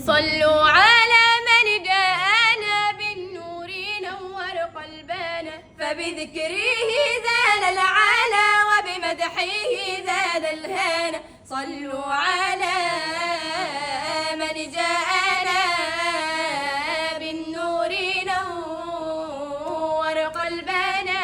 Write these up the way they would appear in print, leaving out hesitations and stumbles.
صلوا على من جاءنا بالنور نور قلبنا، فبذكره زال العالى وبمدحه زاد الهنا. صلوا على من جاءنا بالنور نور قلبنا،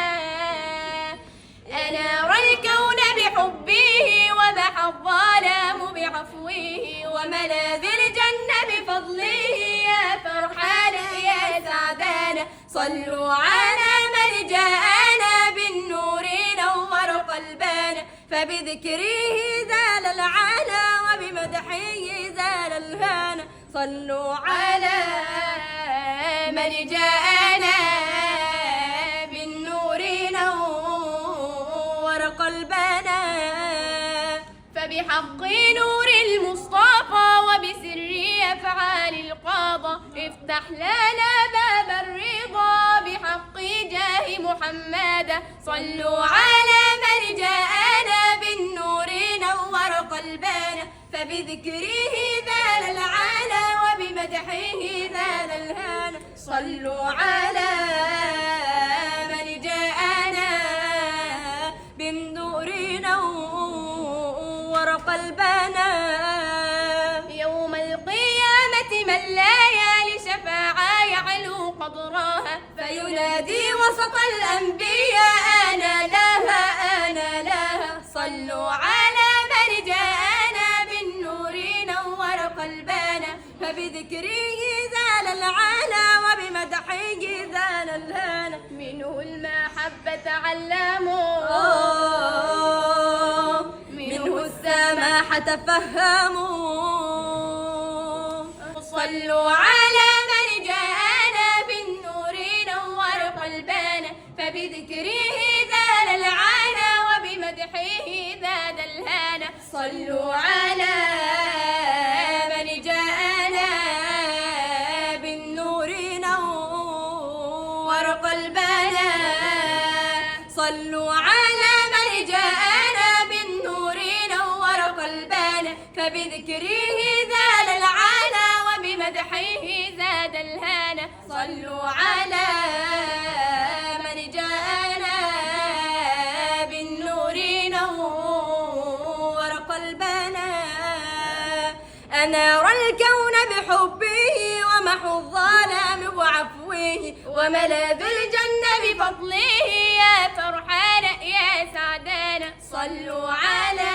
أنار الكون بحبه ومحى الظلام بعفوه، وملاذ الجنة بفضله يا فرحان يا سعدانا. صلوا على من جاءنا بالنور نور قلبنا، فبذكره زال العالى وبمدحه زال الهنا. صلوا على من جاءنا بالنور نور قلبنا، فبحق نور المصطفى وبسر أفعال القضاء افتح لنا باب الرضا بحق جاه محمد. صلوا على من جاءنا بالنور نور قلبنا، فبذكره زال العالى وبمدحه زال الهنا. صلوا على من جاءنا بالنور نور قلبنا، يوم القيامة من لا يالي شفاعة يعلو قدرها، فينادي وسط الأنبياء أنا لها أنا لها. صلوا على من جاءنا بالنور نور قلبنا، فبذكره زال العالى وبمدحه زال الهنا. منه المحبة علموا، منه السماحة فهموا. صلوا على من جاءنا بالنور نور قلبنا، فبذكره زال العالى وبمدحه زاد الهنا. صلوا على من جاءنا بالنور نور قلبنا، صلوا على من جاءنا بالنور نور قلبنا، فبذكره زال العالى وبمدحه زاد الهنا. صلوا على من جاءنا بالنور نور قلبنا، أنار الكون بحبه ومحى الظلام بعفوه، وملاذ الجنة بفضله يا فرحان يا سعدانا. صلوا على